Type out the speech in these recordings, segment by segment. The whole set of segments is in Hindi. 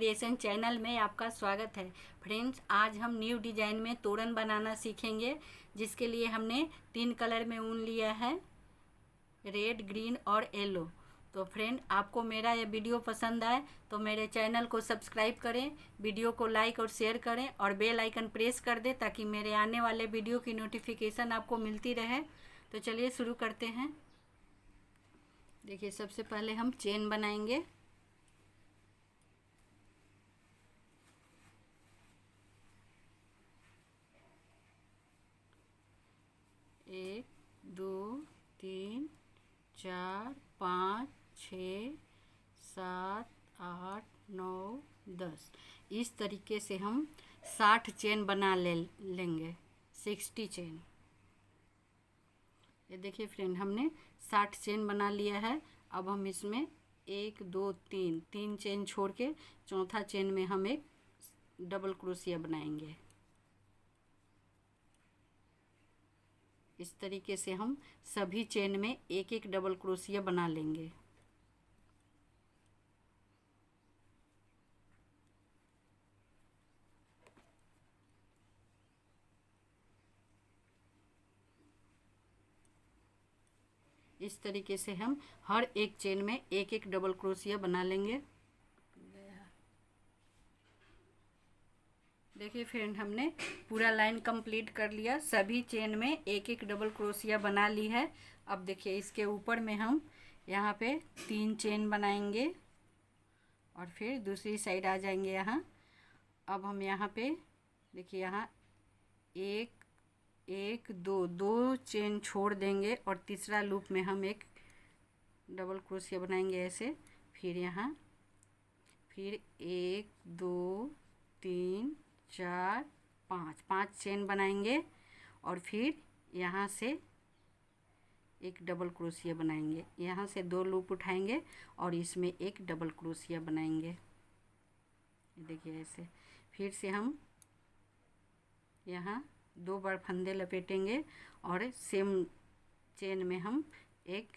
क्रिएशन चैनल में आपका स्वागत है। फ्रेंड्स, आज हम न्यू डिजाइन में तोरण बनाना सीखेंगे, जिसके लिए हमने 3 कलर में ऊन लिया है, रेड, ग्रीन और येलो। तो फ्रेंड, आपको मेरा ये वीडियो पसंद आए तो मेरे चैनल को सब्सक्राइब करें, वीडियो को लाइक और शेयर करें और बेल आइकन प्रेस कर दें ताकि मेरे आने वाले वीडियो की नोटिफिकेशन आपको मिलती रहे। तो चलिए शुरू करते हैं। देखिए, सबसे पहले हम चेन बनाएंगे। एक, दो, तीन, चार, 5, 6, 7, 8, 9, 10। इस तरीके से हम 60 चेन बना लेंगे। 60 चेन। ये देखिए फ्रेंड, हमने 60 चेन बना लिया है। अब हम इसमें 1, 2, 3 चेन छोड़ के चौथा चेन में हम एक डबल क्रोशिया बनाएंगे। इस तरीके से हम सभी चेन में एक एक डबल क्रोशिया बना लेंगे। इस तरीके से हम हर एक चेन में एक एक डबल क्रोशिया बना लेंगे। देखिए फ्रेंड, हमने पूरा लाइन कंप्लीट कर लिया। सभी चेन में एक एक डबल क्रोशिया बना ली है। अब देखिए, इसके ऊपर में हम यहाँ पे 3 चेन बनाएंगे और फिर दूसरी साइड आ जाएंगे यहाँ। अब हम यहाँ पे देखिए, यहाँ एक, दो चेन छोड़ देंगे और तीसरा लूप में हम एक डबल क्रोशिया बनाएंगे ऐसे। फिर यहाँ फिर 1, 2, 3, 4, 5 चेन बनाएंगे और फिर यहाँ से एक डबल क्रोशिया बनाएंगे। यहाँ से 2 लूप उठाएंगे और इसमें एक डबल क्रोशिया बनाएंगे। देखिए ऐसे। फिर से हम यहाँ 2 बार फंदे लपेटेंगे और सेम चेन में हम एक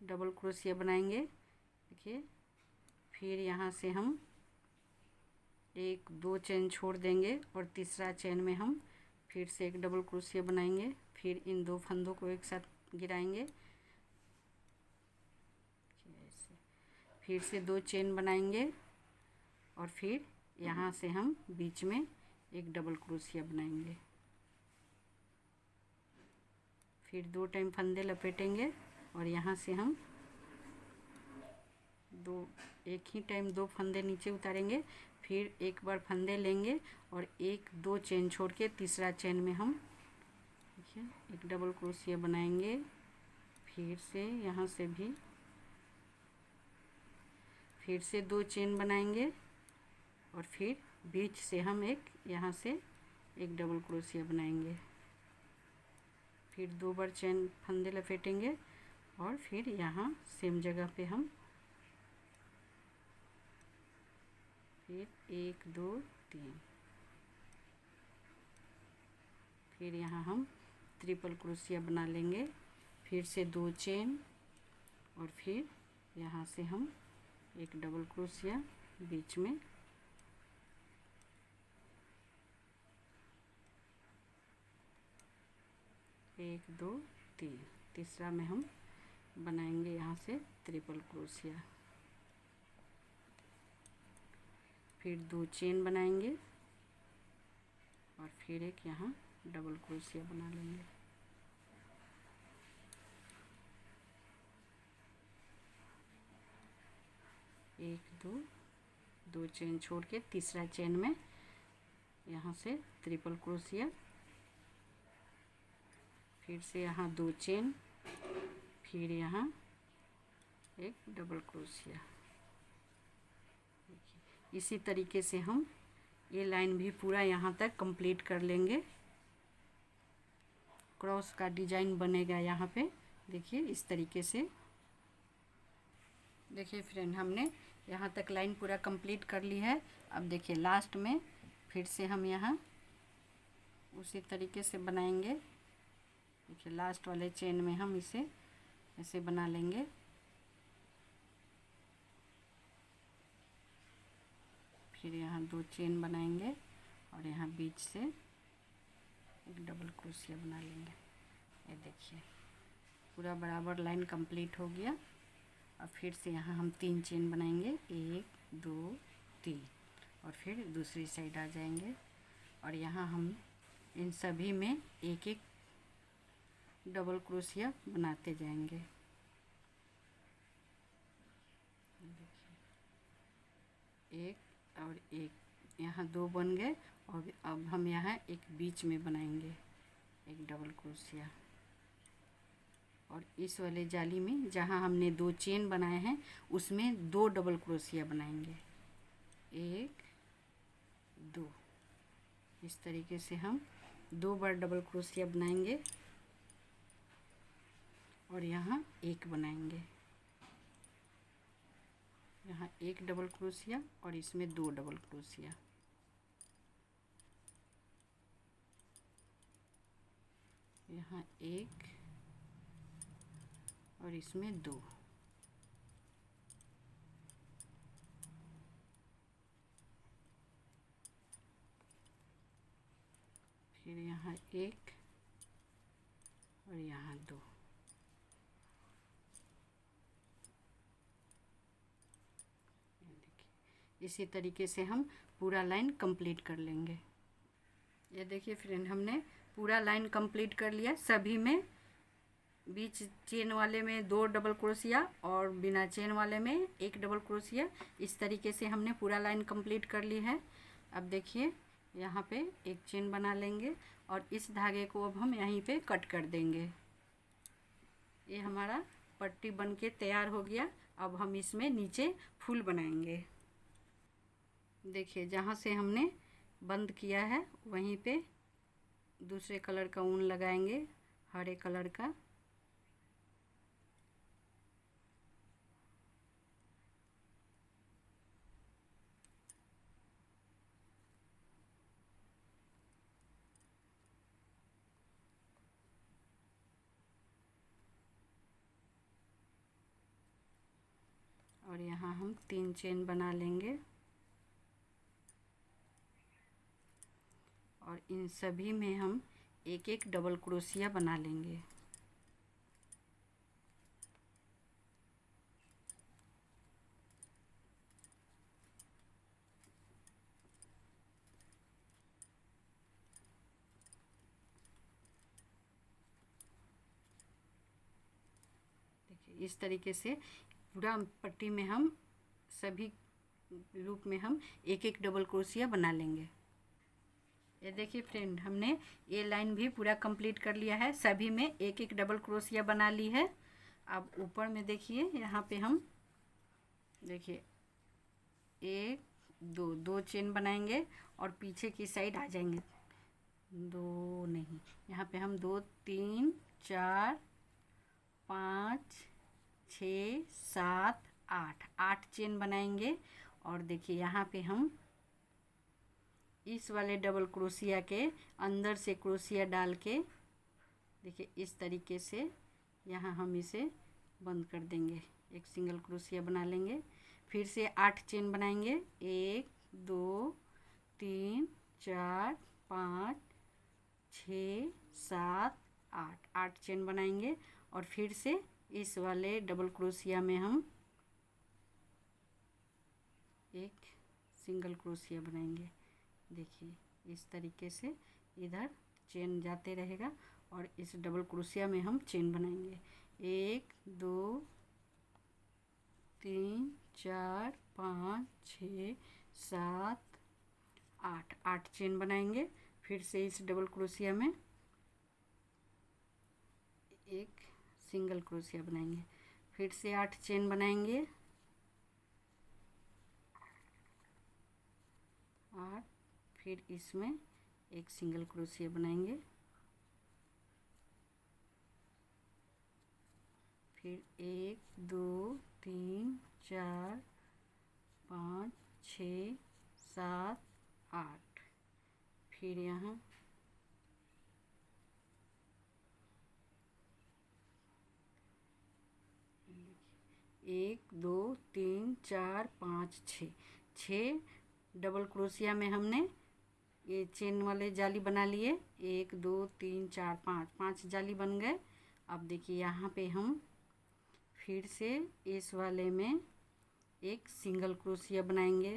डबल क्रोशिया बनाएंगे। देखिए, फिर यहाँ से हम 1, 2 चेन छोड़ देंगे और तीसरा चेन में हम फिर से एक डबल क्रोशिया बनाएंगे। फिर इन 2 फंदों को एक साथ गिराएंगे। फिर से 2 चेन बनाएंगे और फिर यहाँ से हम बीच में एक डबल क्रोशिया बनाएंगे। फिर 2 टाइम फंदे लपेटेंगे और यहाँ से हम एक ही टाइम 2 फंदे नीचे उतारेंगे। फिर एक बार फंदे लेंगे और 1, 2 चेन छोड़ के तीसरा चेन में हम देखिए एक डबल क्रोशिया बनाएंगे। फिर से यहाँ से भी फिर से 2 चेन बनाएंगे और फिर बीच से हम एक यहाँ से एक डबल क्रोशिया बनाएंगे। फिर 2 बार चेन फंदे लपेटेंगे और फिर यहाँ सेम जगह पे हम फिर 1, 2, 3। फिर यहाँ हम ट्रिपल क्रोशिया बना लेंगे। फिर से 2 चेन और फिर यहाँ से हम एक डबल क्रोशिया बीच में। एक, 2, 3। तीसरा में हम बनाएंगे यहाँ से ट्रिपल क्रोशिया। फिर 2 चेन बनाएंगे और फिर एक यहाँ डबल क्रोशिया बना लेंगे। एक, 2 चेन छोड़ के तीसरा चेन में यहाँ से ट्रिपल क्रोशिया। फिर से यहाँ 2 चेन, फिर यहाँ एक डबल क्रोशिया। इसी तरीके से हम ये लाइन भी पूरा यहाँ तक कंप्लीट कर लेंगे। क्रॉस का डिजाइन बनेगा यहाँ पे। देखिए इस तरीके से। देखिए फ्रेंड, हमने यहाँ तक लाइन पूरा कंप्लीट कर ली है। अब देखिए लास्ट में फिर से हम यहाँ उसी तरीके से बनाएंगे। देखिए लास्ट वाले चेन में हम इसे ऐसे बना लेंगे। फिर यहाँ 2 चेन बनाएंगे और यहाँ बीच से एक डबल क्रोशिया बना लेंगे। ये देखिए पूरा बराबर लाइन कंप्लीट हो गया। अब फिर से यहाँ हम 3 चेन बनाएंगे, 1 2 3, और फिर दूसरी साइड आ जाएंगे और यहाँ हम इन सभी में एक एक डबल क्रोशिया बनाते जाएंगे। एक और एक, यहाँ 2 बन गए और अब हम यहाँ एक बीच में बनाएंगे एक डबल क्रोशिया, और इस वाले जाली में जहाँ हमने 2 चेन बनाए हैं उसमें 2 डबल क्रोशिया बनाएंगे, 1 2। इस तरीके से हम 2 बार डबल क्रोशिया बनाएंगे और यहाँ एक बनाएंगे, यहाँ एक डबल क्रोशिया और इसमें 2 डबल क्रोशिया। यहाँ एक और इसमें 2। फिर यहाँ एक और यहाँ 2। इसी तरीके से हम पूरा लाइन कंप्लीट कर लेंगे। ये देखिए फ्रेंड, हमने पूरा लाइन कंप्लीट कर लिया। सभी में बीच चेन वाले में 2 डबल क्रोशिया और बिना चेन वाले में 1 डबल क्रोशिया। इस तरीके से हमने पूरा लाइन कंप्लीट कर ली है। अब देखिए यहाँ पे एक चेन बना लेंगे और इस धागे को अब हम यहीं पे कट कर देंगे। ये हमारा पट्टी बन के तैयार हो गया। अब हम इसमें नीचे फूल बनाएंगे। देखिए जहाँ से हमने बंद किया है वहीं पे दूसरे कलर का ऊन लगाएंगे, हरे कलर का। और यहाँ हम 3 चेन बना लेंगे और इन सभी में हम एक एक डबल क्रोशिया बना लेंगे। देखिए इस तरीके से पूरा पट्टी में हम सभी लूप में हम एक एक डबल क्रोशिया बना लेंगे। ये देखिए फ्रेंड, हमने ये लाइन भी पूरा कंप्लीट कर लिया है। सभी में एक एक डबल क्रोशिया बना ली है। अब ऊपर में देखिए यहाँ पे हम देखिए 1 2 चेन बनाएंगे और पीछे की साइड आ जाएंगे। 2 नहीं, यहाँ पे हम 2 3 4 5 6 7 8 चेन बनाएंगे। और देखिए यहाँ पे हम इस वाले डबल क्रोशिया के अंदर से क्रोशिया डाल के देखिए इस तरीके से यहाँ हम इसे बंद कर देंगे। एक सिंगल क्रोशिया बना लेंगे, फिर से 8 चेन बनाएंगे। 1 2 3 4 5 6 7 8 चेन बनाएंगे और फिर से इस वाले डबल क्रोशिया में हम एक सिंगल क्रोशिया बनाएंगे। देखिए इस तरीके से इधर चेन जाते रहेगा और इस डबल क्रोशिया में हम चेन बनाएंगे। 1 2 3 4 5 6 7 8 चेन बनाएंगे। फिर से इस डबल क्रोशिया में एक सिंगल क्रोशिया बनाएंगे, फिर से 8 चेन बनाएंगे। 8, फिर इसमें एक सिंगल क्रोशिया बनाएंगे, फिर 1 2 3 4 5 6 7 8, फिर यहाँ 1 2 3 4 5 6 6 डबल क्रोशिया में हमने ये चेन वाले जाली बना लिए। 1 2 3 4 5 5 जाली बन गए। अब देखिए यहाँ पे हम फिर से इस वाले में एक सिंगल क्रोशिया बनाएंगे।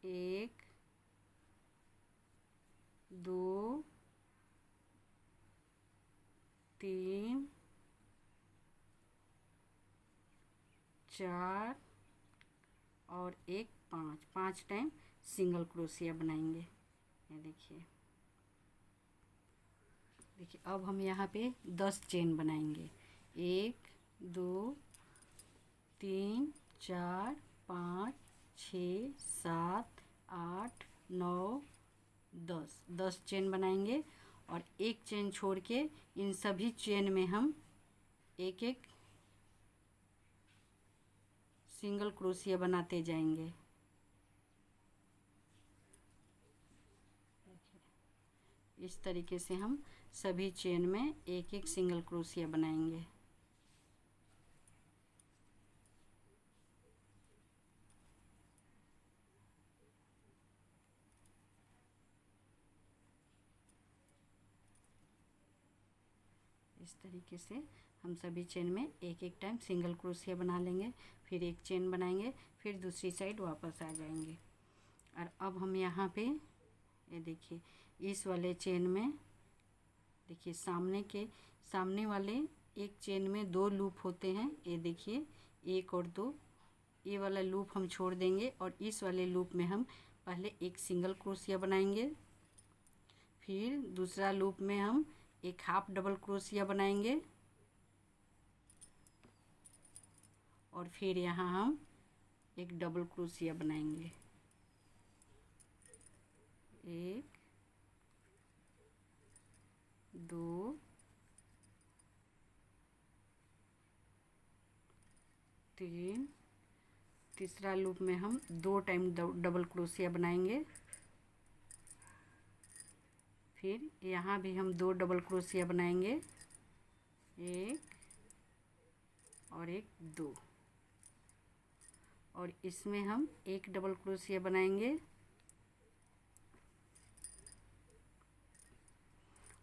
1 2 3 4 और एक 5 5 टाइम सिंगल क्रोशिया बनाएंगे। ये देखिए अब हम यहाँ पे 10 चेन बनाएंगे। 1 2 3 4 5 6 7 8 9 10 10 चेन बनाएंगे। और एक चेन छोड़ के इन सभी चेन में हम एक एक सिंगल क्रोशिया बनाते जाएंगे। इस तरीके से हम सभी चेन में एक एक सिंगल क्रोशिया बनाएंगे। इस तरीके से हम सभी चेन में एक एक टाइम सिंगल क्रोशिया बना लेंगे। फिर एक चेन बनाएंगे, फिर दूसरी साइड वापस आ जाएंगे। और अब हम यहाँ पे ये देखिए इस वाले चेन में देखिए सामने वाले एक चेन में 2 लूप होते हैं। ये देखिए 1 और 2, ये वाला लूप हम छोड़ देंगे और इस वाले लूप में हम पहले एक सिंगल क्रोशिया बनाएंगे। फिर दूसरा लूप में हम एक हाफ डबल क्रोशिया बनाएंगे और फिर यहाँ हम एक डबल क्रोशिया बनाएंगे। 1 2 3, तीसरा लूप में हम 2 टाइम डबल क्रोशिया बनाएंगे। फिर यहाँ भी हम 2 डबल क्रोशिया बनाएंगे, 1 और एक 2। और इसमें हम एक डबल क्रोशिया बनाएंगे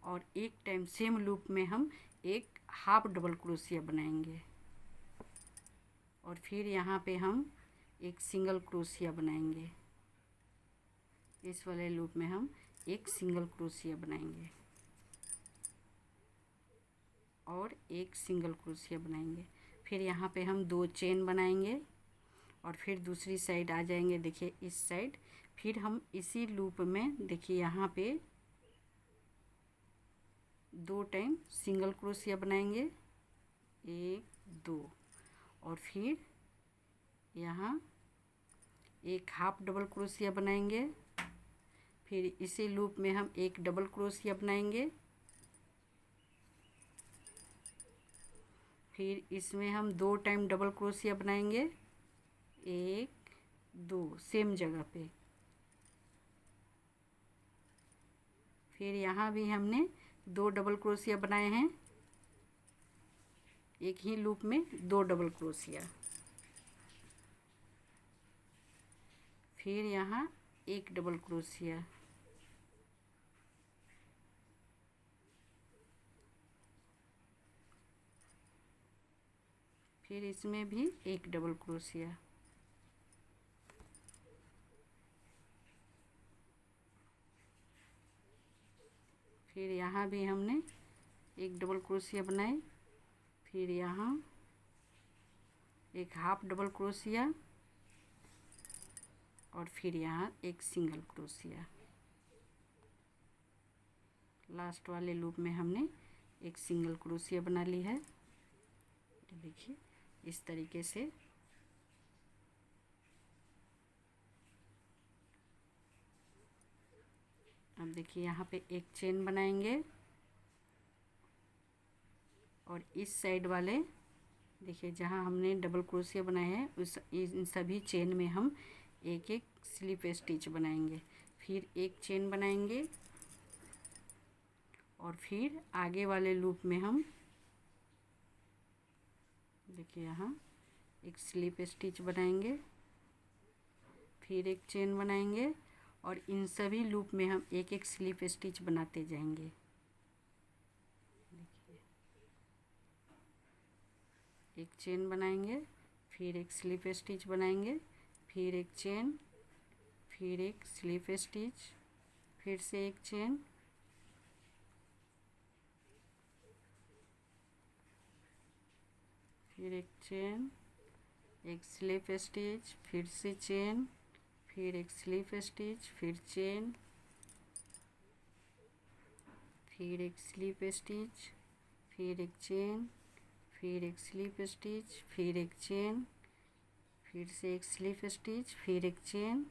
और एक टाइम सेम लूप में हम एक हाफ डबल क्रोशिया बनाएंगे और फिर यहाँ पे हम एक सिंगल क्रोशिया बनाएंगे। इस वाले लूप में हम एक सिंगल क्रोशिया बनाएंगे और एक सिंगल क्रोशिया बनाएंगे। फिर यहाँ पे हम 2 चेन बनाएंगे और फिर दूसरी साइड आ जाएंगे। देखिए इस साइड फिर हम इसी लूप में देखिए यहाँ पे 2 टाइम सिंगल क्रोशिया बनाएंगे, 1 2। और फिर यहाँ एक हाफ डबल क्रोशिया बनाएंगे। फिर इसी लूप में हम एक डबल क्रोशिया बनाएंगे। फिर इसमें हम 2 टाइम डबल क्रोशिया बनाएंगे, 1 2 सेम जगह पे। फिर यहाँ भी हमने 2 डबल क्रोशिया बनाए हैं, एक ही लूप में 2 डबल क्रोशिया। फिर यहाँ एक डबल क्रोशिया, फिर इसमें भी एक डबल क्रोशिया। फिर यहाँ भी हमने एक डबल क्रोशिया बनाए। फिर यहाँ एक हाफ डबल क्रोशिया और फिर यहाँ एक सिंगल क्रोशिया। लास्ट वाले लूप में हमने एक सिंगल क्रोशिया बना ली है। देखिए इस तरीके से अब देखिए यहाँ पे एक चेन बनाएंगे और इस साइड वाले देखिए जहाँ हमने डबल क्रोशिया बनाए हैं उस इन सभी चेन में हम एक एक स्लिप स्टिच बनाएंगे। फिर एक चेन बनाएंगे और फिर आगे वाले लूप में हम देखिए यहाँ एक स्लिप स्टिच बनाएंगे। फिर एक चेन बनाएंगे और इन सभी लूप में हम एक एक स्लिप स्टिच बनाते जाएंगे। एक चेन बनाएंगे, फिर एक स्लिप स्टिच बनाएंगे, फिर एक चेन, फिर एक स्लिप स्टिच, फिर से एक चेन, फिर एक चेन, एक स्लिप स्टिच, फिर से चेन, फिर एक स्लिप स्टिच, फिर चेन, फिर एक स्लिप स्टिच, फिर एक चेन, फिर एक स्लिप स्टिच, फिर एक चेन, फिर से एक स्लिप स्टिच, फिर एक चेन,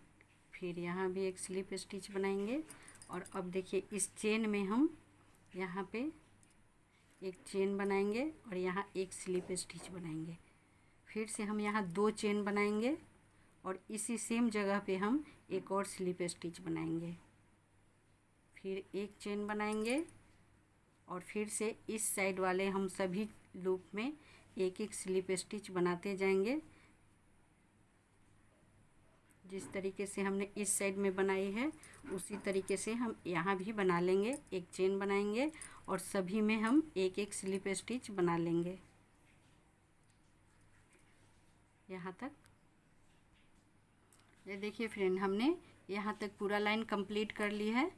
फिर यहाँ भी एक स्लिप स्टिच बनाएंगे। और अब देखिए इस चेन में हम यहाँ पे एक चेन बनाएंगे और यहाँ एक स्लिप स्टिच बनाएंगे। फिर से हम यहाँ 2 चेन बनाएंगे और इसी सेम जगह पे हम एक और स्लिप स्टिच बनाएंगे। फिर एक चेन बनाएंगे और फिर से इस साइड वाले हम सभी लूप में एक एक स्लिप स्टिच बनाते जाएंगे। जिस तरीके से हमने इस साइड में बनाई है उसी तरीके से हम यहाँ भी बना लेंगे। एक चेन बनाएंगे और सभी में हम एक एक स्लिप स्टिच बना लेंगे यहाँ तक। ये देखिए फ्रेंड, हमने यहाँ तक पूरा लाइन कंप्लीट कर ली है।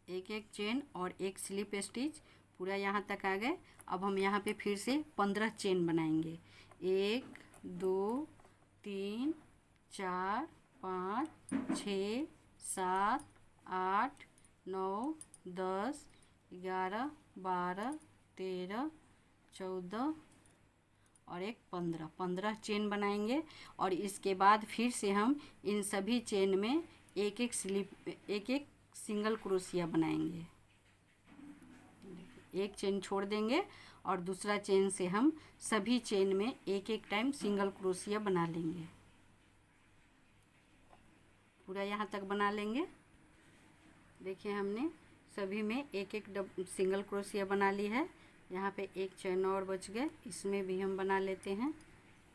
एक एक चेन और एक स्लिप स्टिच पूरा यहाँ तक आ गए। अब हम यहाँ पे फिर से 15 चेन बनाएंगे। 1 2 3 4 5 6 7 8 9 10 11 12 13 14 और एक 15 चेन बनाएंगे। और इसके बाद फिर से हम इन सभी चेन में एक एक सिंगल क्रोशिया बनाएंगे। एक चेन छोड़ देंगे और दूसरा चेन से हम सभी चेन में एक एक टाइम सिंगल क्रोशिया बना लेंगे। पूरा यहाँ तक बना लेंगे। देखिए हमने सभी में एक एक सिंगल क्रोशिया बना ली है। यहाँ पे एक चेन और बच गए, इसमें भी हम बना लेते हैं।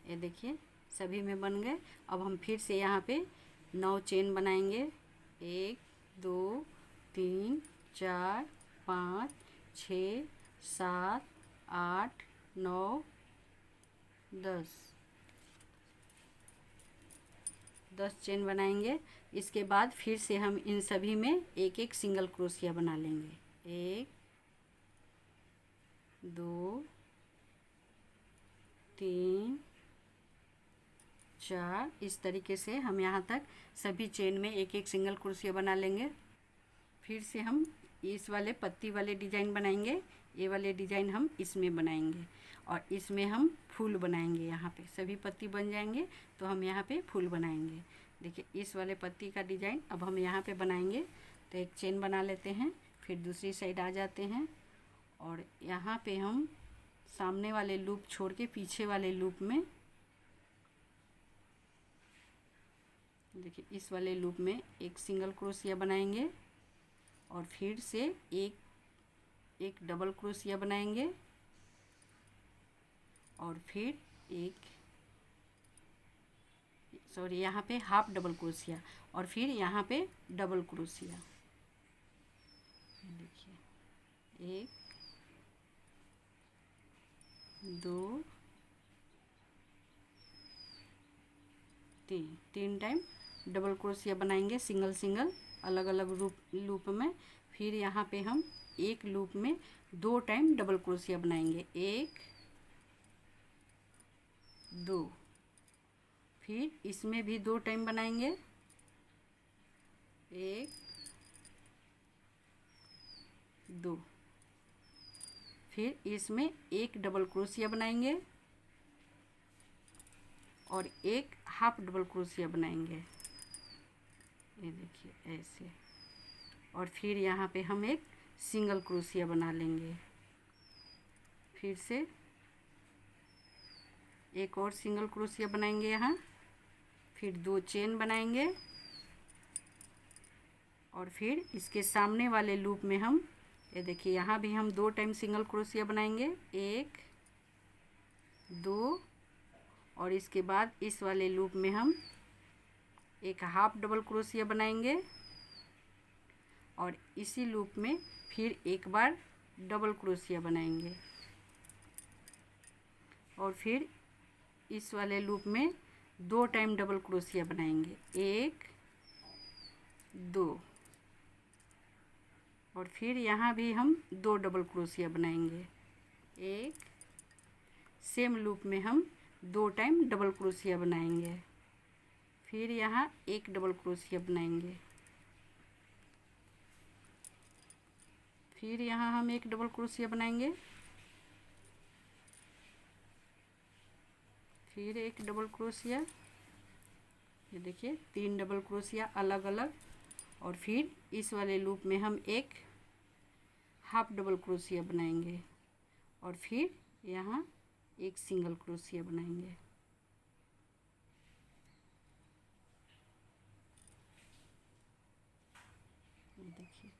ये देखिए सभी में बन गए। अब हम फिर से यहाँ पे 9 चेन बनाएंगे। 1 2 3 4 5 6 7 8 9 10 चेन बनाएंगे। इसके बाद फिर से हम इन सभी में एक एक सिंगल क्रोशिया बना लेंगे। 1 2 3 4 इस तरीके से हम यहाँ तक सभी चेन में एक एक सिंगल क्रोशिया बना लेंगे। फिर से हम इस वाले पत्ती वाले डिज़ाइन बनाएंगे। ये वाले डिज़ाइन हम इसमें बनाएंगे और इसमें हम फूल बनाएंगे। यहाँ पे सभी पत्ती बन जाएंगे तो हम यहाँ पे फूल बनाएंगे। देखिए इस वाले पत्ती का डिज़ाइन अब हम यहाँ पे बनाएंगे। तो एक चेन बना लेते हैं, फिर दूसरी साइड आ जाते हैं और यहाँ पे हम सामने वाले लूप छोड़ के पीछे वाले लूप में, देखिए इस वाले लूप में एक सिंगल क्रोशिया बनाएंगे और फिर से एक डबल क्रोशिया बनाएंगे और फिर यहाँ पे हाफ डबल क्रोशिया और फिर यहाँ पे डबल क्रोशिया। देखिए 1 2 3 टाइम डबल क्रोशिया बनाएंगे सिंगल सिंगल अलग अलग लूप में। फिर यहाँ पे हम एक लूप में 2 टाइम डबल क्रोशिया बनाएंगे। 1 2, फिर इसमें भी 2 टाइम बनाएंगे। 1 2, फिर इसमें एक डबल क्रोशिया बनाएंगे और एक हाफ डबल क्रोशिया बनाएंगे। ये देखिए ऐसे। और फिर यहाँ पे हम एक सिंगल क्रोशिया बना लेंगे। फिर से एक और सिंगल क्रोशिया बनाएंगे यहाँ, फिर 2 चेन बनाएंगे और फिर इसके सामने वाले लूप में हम, ये देखिए यहाँ भी हम 2 टाइम सिंगल क्रोशिया बनाएंगे। 1 2 और इसके बाद इस वाले लूप में हम एक हाफ डबल क्रोशिया बनाएंगे और इसी लूप में फिर एक बार डबल क्रोशिया बनाएंगे और फिर इस वाले लूप में 2 टाइम डबल क्रोशिया बनाएंगे, 1 2, और फिर यहाँ भी हम 2 डबल क्रोशिया बनाएंगे, एक, सेम लूप में हम 2 टाइम डबल क्रोशिया बनाएंगे, फिर यहाँ एक डबल क्रोशिया बनाएंगे, फिर यहाँ हम एक डबल क्रोशिया बनाएंगे, फिर एक डबल क्रोशिया, ये देखिए 3 डबल क्रोशिया अलग अलग, और फिर इस वाले लूप में हम एक हाफ डबल क्रोशिया बनाएंगे और फिर यहाँ एक सिंगल क्रोशिया बनाएंगे। देखिए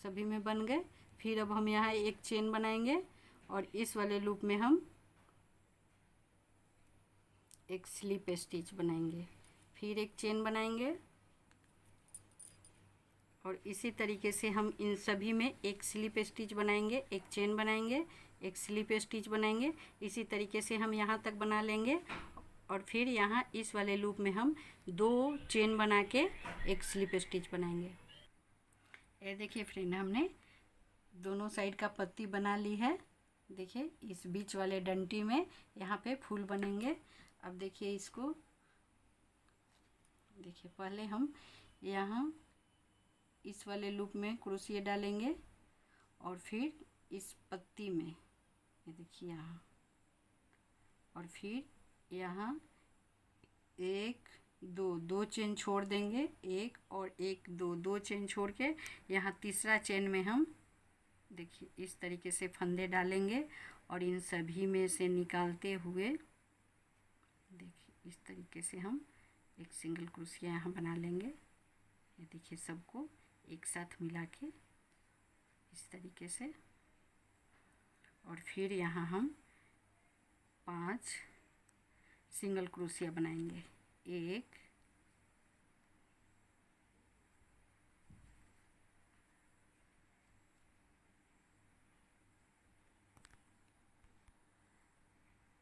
सभी में बन गए। फिर अब हम यहाँ एक चेन बनाएंगे और इस वाले लूप में हम एक स्लिप स्टिच बनाएंगे, फिर एक चेन बनाएंगे और इसी तरीके से हम इन सभी में एक स्लिप स्टिच बनाएंगे, एक चेन बनाएंगे, एक स्लिप स्टिच बनाएंगे। इसी तरीके से हम यहाँ तक बना लेंगे और फिर यहाँ इस वाले लूप में हम 2 चेन बना के एक स्लिप स्टिच बनाएंगे। ये देखिए फ्रेंड, हमने दोनों साइड का पत्ती बना ली है। देखिए इस बीच वाले डंटी में यहाँ पे फूल बनेंगे। अब देखिए इसको, देखिए पहले हम यहाँ इस वाले लूप में क्रोशिया डालेंगे और फिर इस पत्ती में, ये देखिए यहाँ, और फिर यहाँ 1 2 चेन छोड़ देंगे, 1 और 1 2 चेन छोड़ के यहाँ तीसरा चेन में हम देखिए इस तरीके से फंदे डालेंगे और इन सभी में से निकालते हुए देखिए इस तरीके से हम एक सिंगल क्रोशिया यहाँ बना लेंगे। ये देखिए सबको एक साथ मिला के इस तरीके से, और फिर यहाँ हम 5 सिंगल क्रोशिया बनाएंगे, 1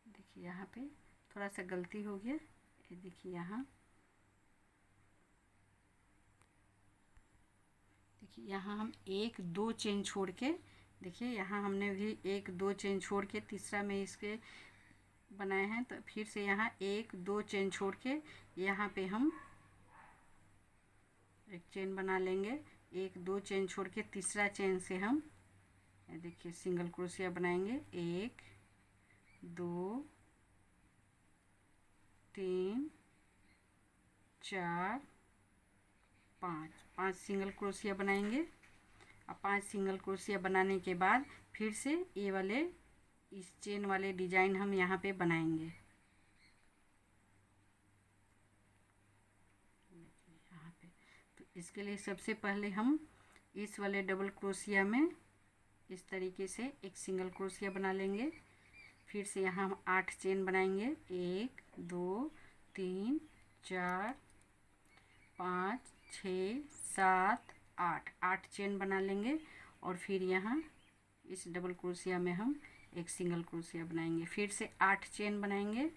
देखिए यहाँ पे थोड़ा सा गलती हो गया, ये देखिए यहाँ, देखिए यहाँ हम 1 2 चेन छोड़ के, देखिए यहाँ हमने भी 1 2 चेन छोड़ के तीसरा में इसके बनाए हैं, तो फिर से यहाँ 1 2 चेन छोड़ के यहाँ पे हम एक चेन बना लेंगे, 1 2 चेन छोड़ के तीसरा चेन से हम देखिए सिंगल क्रोशिया बनाएंगे, 1 2 3 4 5 सिंगल क्रोशिया बनाएंगे। अब 5 सिंगल क्रोशिया बनाने के बाद फिर से ये वाले इस चेन वाले डिजाइन हम यहाँ पे बनाएंगे। यहाँ पे तो इसके लिए सबसे पहले हम इस वाले डबल क्रोशिया में इस तरीके से एक सिंगल क्रोशिया बना लेंगे। फिर से यहाँ हम 8 चेन बनाएंगे, 1 2 3 4 5 6 7 8 चेन बना लेंगे और फिर यहाँ इस डबल क्रोशिया में हम एक सिंगल क्रोशिया बनाएंगे। फिर से 8 चेन बनाएंगे,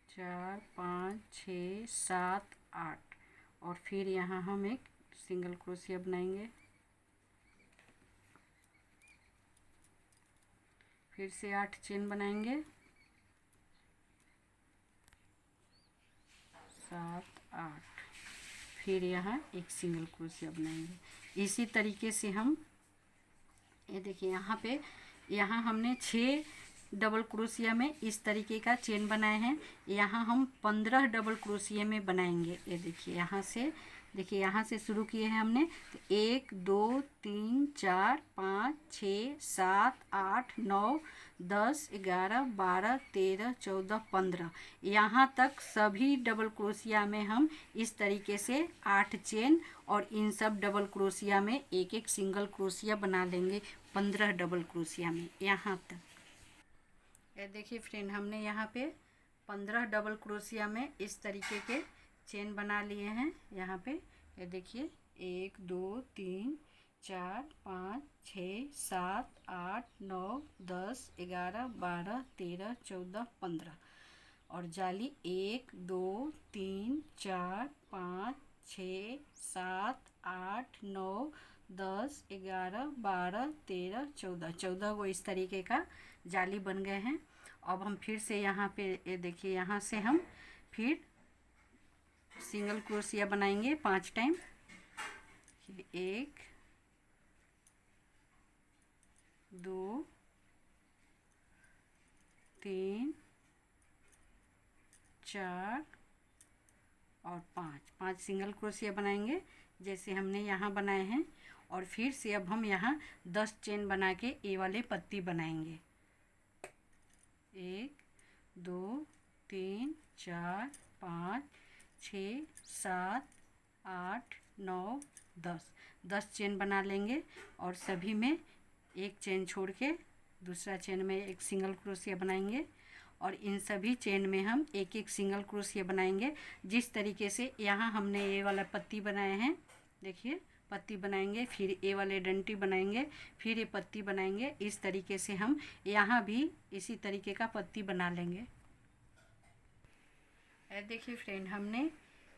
4 5 6 7 8, और फिर यहाँ हम एक सिंगल क्रोशिया बनाएंगे। फिर से 8 चेन बनाएंगे, 7 8, फिर यहाँ एक सिंगल क्रोशिया बनाएंगे। इसी तरीके से हम ये देखिए यहाँ हमने 6 डबल क्रोशिया में इस तरीके का चेन बनाए हैं। यहाँ हम 15 डबल क्रोशिया में बनाएंगे। ये देखिए यहाँ से शुरू किए हैं हमने, तो 1 2 3 4 5 6 7 8 9 10 11 12 13 14 15, यहाँ तक सभी डबल क्रोशिया में हम इस तरीके से 8 चेन और इन सब डबल क्रोशिया में एक एक सिंगल क्रोशिया बना लेंगे 15 डबल क्रोशिया में यहाँ तक। ये देखिए फ्रेंड, हमने यहाँ पे 15 डबल क्रोशिया में इस तरीके के चेन बना लिए हैं यहाँ पे। ये देखिए 1 2 3 4 5 6 7 8 9 10 11 12 13 14 15 और जाली 1 2 3 4 5 6 7 8 9 10 11 12 13 14 14 वो इस तरीके का जाली बन गए हैं। अब हम फिर से यहाँ पे ये देखिए यहाँ से हम फिर सिंगल क्रोशिया बनाएंगे 5 टाइम। 1 2 3 4 और 5 सिंगल क्रोशिया बनाएंगे जैसे हमने यहाँ बनाए हैं। और फिर से अब हम यहाँ 10 चेन बना के ये वाले पत्ती बनाएंगे। 1 2 3 4 5 6 7 8 9 10 चेन बना लेंगे और सभी में एक चेन छोड़ के दूसरा चेन में एक सिंगल क्रोशिया बनाएंगे और इन सभी चेन में हम एक एक सिंगल क्रोशिया बनाएंगे। जिस तरीके से यहाँ हमने ये वाला पत्ती बनाए हैं, देखिए पत्ती बनाएंगे, फिर ये वाले डंटी बनाएंगे, फिर ये पत्ती बनाएंगे। इस तरीके से हम यहाँ भी इसी तरीके का पत्ती बना लेंगे। देखिए फ्रेंड, हमने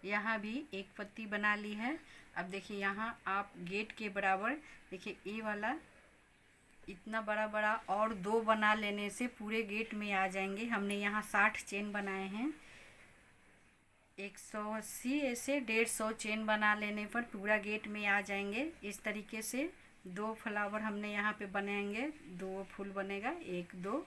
यहाँ भी एक पत्ती बना ली है। अब देखिए यहाँ आप गेट के बराबर देखिए ये वाला इतना बड़ा बड़ा और 2 बना लेने से पूरे गेट में आ जाएंगे। हमने यहाँ 60 चेन बनाए हैं। 180 ऐसे 150 चेन बना लेने पर पूरा गेट में आ जाएंगे। इस तरीके से 2 फ्लावर हमने यहाँ पे बनाएंगे, 2 फूल बनेगा, 1 2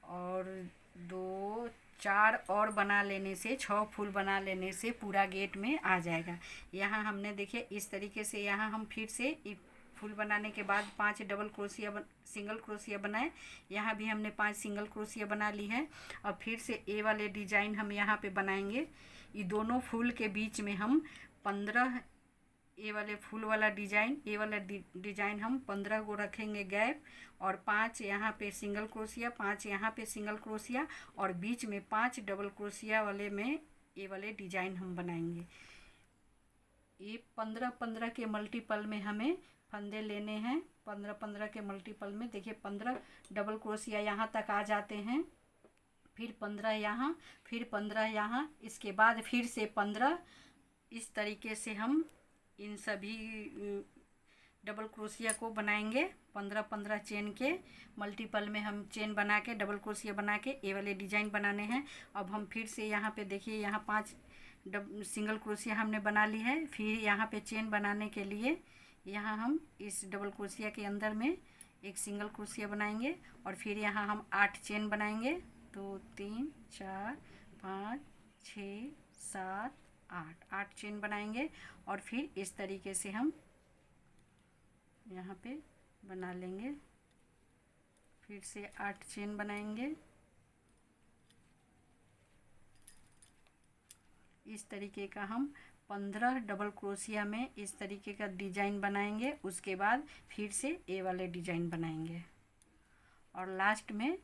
और 2 4 और बना लेने से 6 फूल बना लेने से पूरा गेट में आ जाएगा। यहाँ हमने देखिए इस तरीके से यहाँ हम फिर से फूल बनाने के बाद 5 डबल क्रोशिया सिंगल क्रोशिया बनाए। यहाँ भी हमने 5 सिंगल क्रोशिया बना ली है। और फिर से ए वाले डिजाइन हम यहाँ पे बनाएंगे। ये दोनों फूल के बीच में हम 15 ये वाले फूल वाला डिजाइन, ये वाला डिजाइन हम 15 को रखेंगे गैप और 5 यहाँ पे सिंगल क्रोशिया, 5 यहाँ पे सिंगल क्रोशिया और बीच में 5 डबल क्रोशिया वाले में ये वाले डिजाइन हम बनाएंगे। ये 15-15 के मल्टीपल में हमें फंदे लेने हैं। 15-15 के मल्टीपल में देखिए 15 डबल क्रोशिया यहाँ तक आ जाते हैं, फिर 15 यहाँ, फिर 15 यहाँ, इसके बाद फिर से 15। इस तरीके से हम इन सभी डबल क्रोशिया को बनाएंगे। 15-15 चेन के मल्टीपल में हम चेन बना के डबल क्रोशिया बना के ये वाले डिजाइन बनाने हैं। अब हम फिर से यहाँ पे देखिए यहाँ 5 सिंगल क्रोशिया हमने बना ली है। फिर यहाँ पे चेन बनाने के लिए यहाँ हम इस डबल क्रोशिया के अंदर में एक सिंगल क्रोशिया बनाएंगे और फिर यहाँ हम 8 चेन बनाएंगे। 2 3 4 5 6 7 8 चेन बनाएंगे और फिर इस तरीके से हम यहाँ पे बना लेंगे। फिर से 8 चेन बनाएंगे। इस तरीके का हम 15 डबल क्रोशिया में इस तरीके का डिजाइन बनाएंगे। उसके बाद फिर से ये वाले डिजाइन बनाएंगे और लास्ट में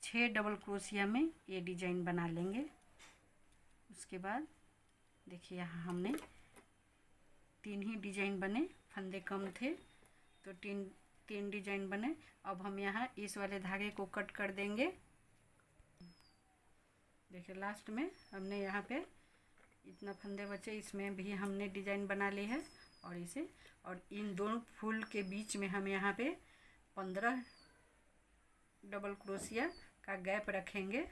6 डबल क्रोशिया में ये डिजाइन बना लेंगे। उसके बाद देखिए यहाँ हमने 3 ही डिजाइन बने, फंदे कम थे तो 3 डिजाइन बने। अब हम यहाँ इस वाले धागे को कट कर देंगे। देखिए लास्ट में हमने यहाँ पे इतना फंदे बचे, इसमें भी हमने डिजाइन बना ली है और इसे और इन दोनों फूल के बीच में हम यहाँ पे 15 डबल क्रोशिया का गैप रखेंगे।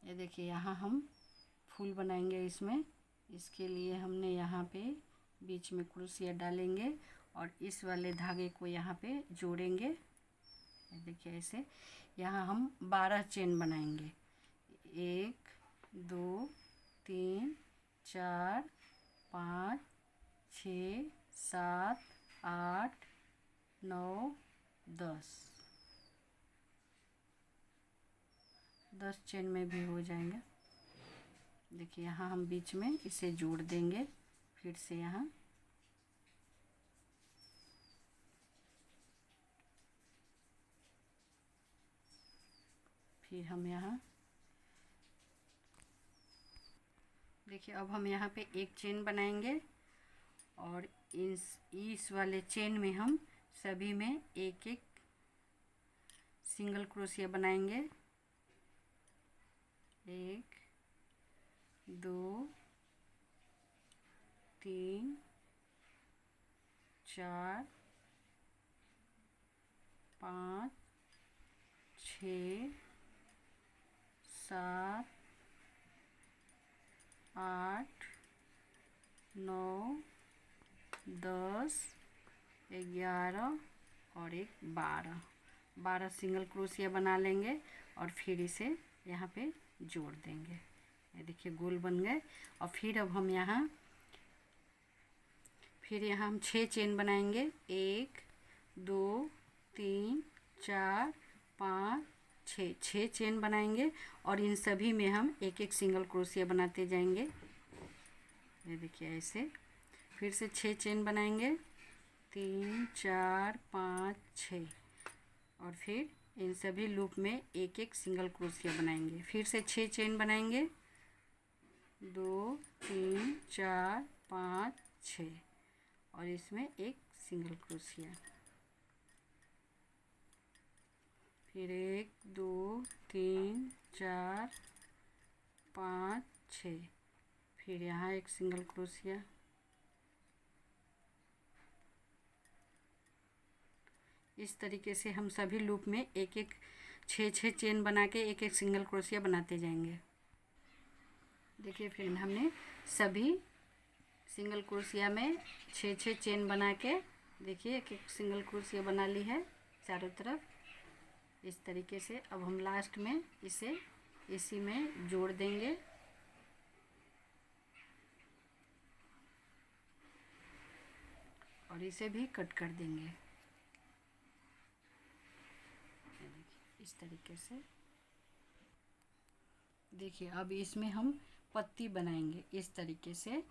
ये देखिए यहाँ हम फूल बनाएंगे इसमें। इसके लिए हमने यहाँ पे बीच में क्रोशिया डालेंगे और इस वाले धागे को यहाँ पे जोड़ेंगे। ये देखिए ऐसे यहाँ हम 12 चेन बनाएंगे। 1 2 3 4 5 6 7 8 9 10 चेन में भी हो जाएंगे। देखिए यहाँ हम बीच में इसे जोड़ देंगे। फिर से यहाँ फिर हम यहाँ देखिए अब हम यहाँ पे एक चेन बनाएंगे और इस वाले चेन में हम सभी में एक एक सिंगल क्रोशिया बनाएंगे। 1 2 3 4 5 6 7 8 9 10 11 और एक 12 सिंगल क्रोशिया बना लेंगे और फिर इसे यहाँ पे जोड़ देंगे। ये देखिए गोल बन गए। और फिर अब हम यहाँ हम 6 चेन बनाएंगे। 1 2 3 4 5 6 चेन बनाएंगे और इन सभी में हम एक एक सिंगल क्रोशिया बनाते जाएंगे। ये देखिए ऐसे फिर से 6 चेन बनाएंगे। 3 4 5 6 और फिर इन सभी लूप में एक एक सिंगल क्रोशिया बनाएंगे। फिर से 6 चेन बनाएंगे। 2 3 4 5 6 और इसमें एक सिंगल क्रोशिया। फिर 1 2 3 4 5 6 फिर यहाँ एक सिंगल क्रोशिया। इस तरीके से हम सभी लूप में एक एक 6 चेन बना के एक एक सिंगल क्रोशिया बनाते जाएंगे। देखिए फ्रेंड हमने सभी सिंगल क्रोशिया में 6 चेन बना के देखिए एक एक सिंगल क्रोशिया बना ली है चारों तरफ। इस तरीके से अब हम लास्ट में इसे इसी में जोड़ देंगे। और इसे भी कट कर देंगे इस तरीके से। देखिए अब इसमें हम पत्ती बनाएंगे इस तरीके से।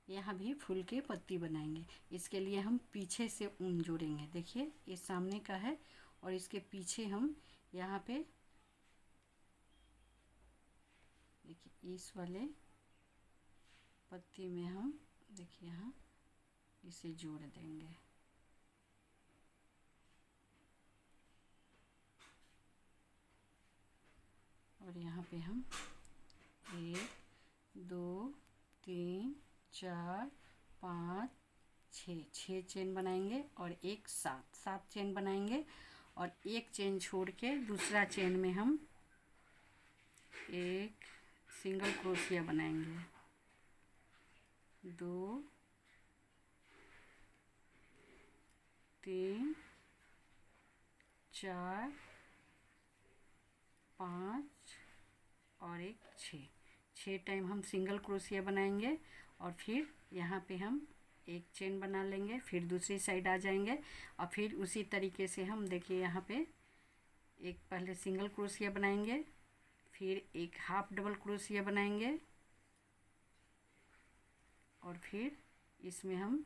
यहाँ भी फूल के पत्ती बनाएंगे। इसके लिए हम पीछे से ऊन जोड़ेंगे। देखिए ये सामने का है और इसके पीछे हम यहाँ पे देखिए इस वाले पत्ती में हम देखिए यहाँ इसे जोड़ देंगे। और यहाँ पे हम 1 2 3 4 5 6 चेन बनाएंगे और एक 7 चेन बनाएंगे। और एक चेन छोड़ के दूसरा चेन में हम एक सिंगल क्रोशिया बनाएंगे। 2 3 4 5 और एक 6 टाइम हम सिंगल क्रोशिया बनाएंगे। और फिर यहाँ पे हम एक चेन बना लेंगे। फिर दूसरी साइड आ जाएंगे और फिर उसी तरीके से हम देखिए यहाँ पे एक पहले सिंगल क्रोशिया बनाएंगे। फिर एक हाफ डबल क्रोशिया बनाएंगे और फिर इसमें हम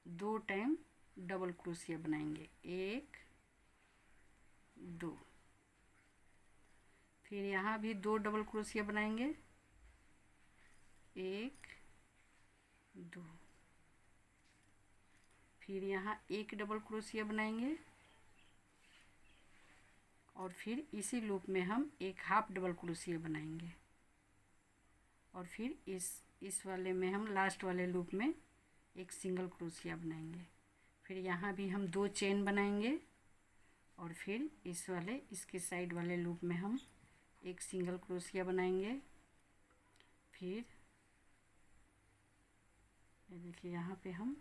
2 टाइम डबल क्रोशिया बनाएंगे। 1 2 फिर यहाँ भी 2 डबल क्रोशिया बनाएंगे। 1 2 फिर यहाँ एक डबल क्रोशिया बनाएंगे और फिर इसी लूप में हम एक हाफ डबल क्रोशिया बनाएंगे। और फिर इस वाले में हम लास्ट वाले लूप में एक सिंगल क्रोशिया बनाएंगे। फिर यहाँ भी हम 2 चेन बनाएंगे और फिर इस वाले इसके साइड वाले लूप में हम एक सिंगल क्रोशिया बनाएंगे। फिर ये देखिए यहाँ पे हम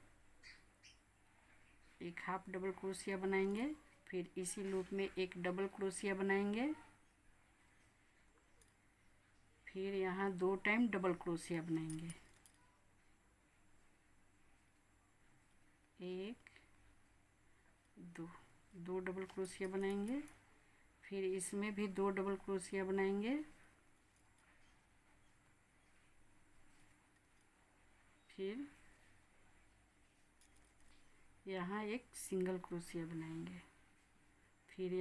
एक हाफ डबल क्रोशिया बनाएंगे। फिर इसी लूप में एक डबल क्रोशिया बनाएंगे। फिर यहाँ 2 टाइम डबल क्रोशिया बनाएंगे। 1 2 डबल क्रोशिया बनाएंगे। फिर इसमें भी 2 डबल क्रोशिया बनाएंगे। फिर यहाँ एक सिंगल क्रोशिया बनाएंगे। फिर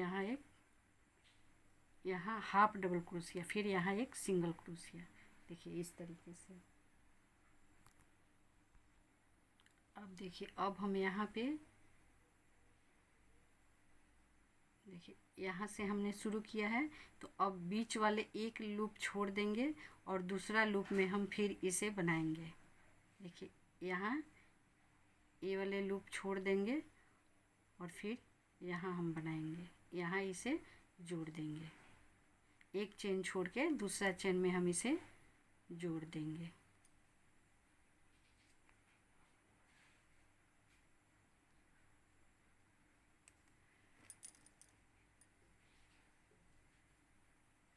यहाँ हाफ डबल क्रोशिया। फिर यहाँ एक सिंगल क्रोशिया। देखिए इस तरीके से अब देखिए, अब हम यहाँ पे देखिए यहाँ से हमने शुरू किया है, तो अब बीच वाले एक लूप छोड़ देंगे और दूसरा लूप में हम फिर इसे बनाएंगे। देखिए यहाँ ये वाले लूप छोड़ देंगे और फिर यहाँ हम बनाएंगे, यहाँ इसे जोड़ देंगे। एक चेन छोड़ के दूसरा चेन में हम इसे जोड़ देंगे।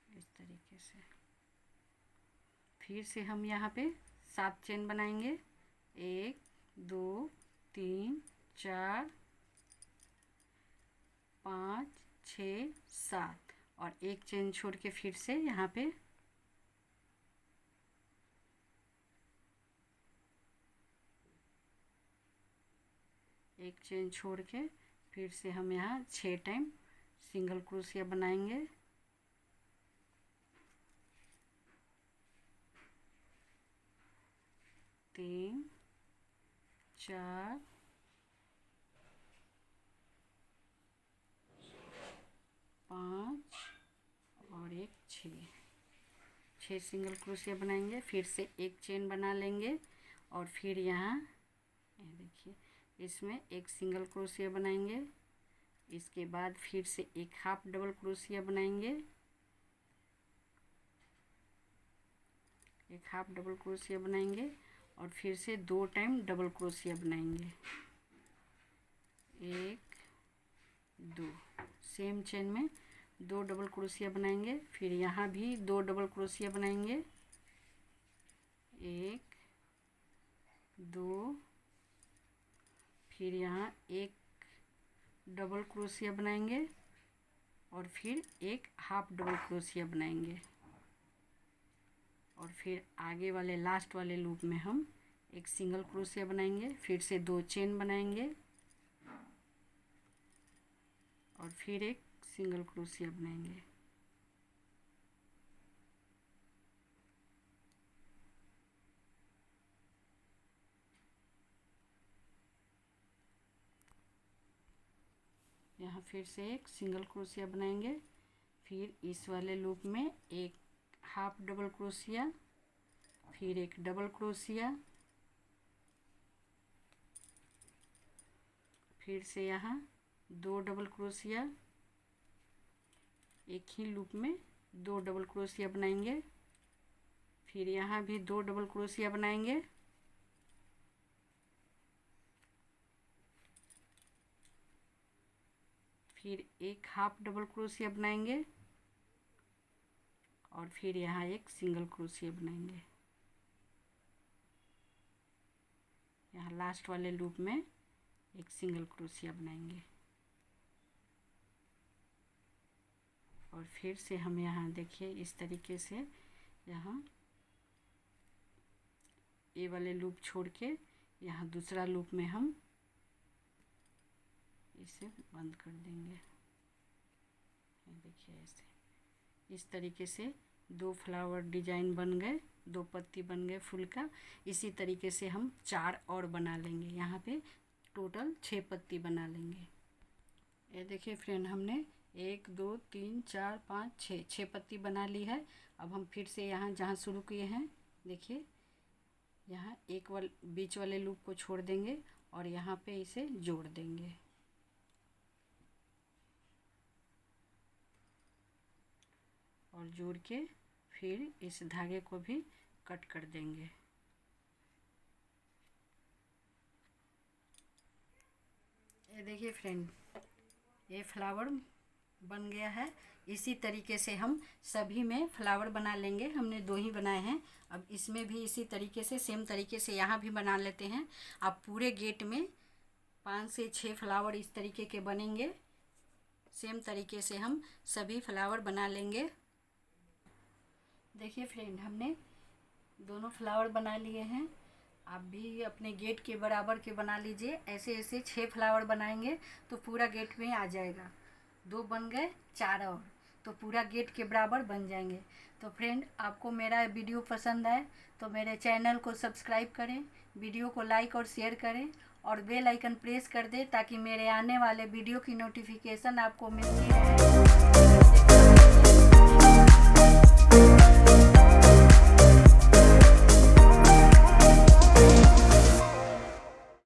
इस तरीके से फिर से हम यहाँ पे 7 चेन बनाएंगे। 1 2 3 4 5 6 7 और एक चेन छोड़ के फिर से यहाँ पे एक चेन छोड़ के फिर से हम यहाँ 6 टाइम सिंगल क्रोशिया बनाएंगे। तीन 4 5 और एक 6 सिंगल क्रोशिया बनाएंगे। फिर से एक चेन बना लेंगे और फिर यहाँ ये देखिए इसमें एक सिंगल क्रोशिया बनाएंगे। इसके बाद फिर से एक हाफ डबल क्रोशिया बनाएंगे, एक हाफ डबल क्रोशिया बनाएंगे और फिर से 2 टाइम डबल क्रोशिया बनाएंगे। 1 2 सेम चेन में 2 डबल क्रोशिया बनाएंगे। फिर यहाँ भी 2 डबल क्रोशिया बनाएंगे। 1 2 फिर यहाँ एक डबल क्रोशिया बनाएंगे और फिर एक हाफ डबल क्रोशिया बनाएंगे और फिर आगे वाले लास्ट वाले लूप में हम एक सिंगल क्रोशिया बनाएंगे। फिर से 2 चेन बनाएंगे और फिर एक सिंगल क्रोशिया बनाएंगे। यहाँ फिर से एक सिंगल क्रोशिया बनाएंगे। फिर इस वाले लूप में एक हाफ डबल क्रोशिया, फिर एक डबल क्रोशिया, फिर से यहाँ 2 डबल क्रोशिया, एक ही लूप में 2 डबल क्रोशिया बनाएंगे। फिर यहाँ भी 2 डबल क्रोशिया बनाएंगे। फिर एक हाफ डबल क्रोशिया बनाएंगे और फिर यहाँ एक सिंगल क्रोशिया बनाएंगे। यहाँ लास्ट वाले लूप में एक सिंगल क्रोशिया बनाएंगे और फिर से हम यहाँ देखिए इस तरीके से यहाँ ये वाले लूप छोड़ के यहाँ दूसरा लूप में हम इसे बंद कर देंगे। ये देखिए ऐसे इस तरीके से 2 फ्लावर डिजाइन बन गए, 2 पत्ती बन गए फूल का। इसी तरीके से हम 4 और बना लेंगे। यहाँ पे टोटल 6 पत्ती बना लेंगे। ये देखिए फ्रेंड, हमने 1 2 3 4 5 6 पत्ती बना ली है। अब हम फिर से यहाँ जहाँ शुरू किए हैं देखिए यहाँ एक बीच वाले लूप को छोड़ देंगे और यहाँ पे इसे जोड़ देंगे। और जोड़ के फिर इस धागे को भी कट कर देंगे। ये देखिए फ्रेंड, ये फ्लावर बन गया है। इसी तरीके से हम सभी में फ्लावर बना लेंगे। हमने 2 ही बनाए हैं, अब इसमें भी इसी तरीके से सेम तरीके से यहाँ भी बना लेते हैं। अब पूरे गेट में 5 से 6 फ्लावर इस तरीके के बनेंगे। सेम तरीके से हम सभी फ्लावर बना लेंगे। देखिए फ्रेंड, हमने दोनों फ्लावर बना लिए हैं। आप भी अपने गेट के बराबर के बना लीजिए। ऐसे ऐसे 6 फ्लावर बनाएंगे तो पूरा गेट में आ जाएगा। 2 बन गए, 4 और। तो तो पूरा गेट के बराबर बन जाएंगे। तो फ्रेंड, आपको मेरा वीडियो पसंद आए तो मेरे चैनल को सब्सक्राइब करें, वीडियो को लाइक और शेयर करें और बेल आइकन प्रेस कर दें ताकि मेरे आने वाले वीडियो की नोटिफिकेशन आपको मिलती रहे।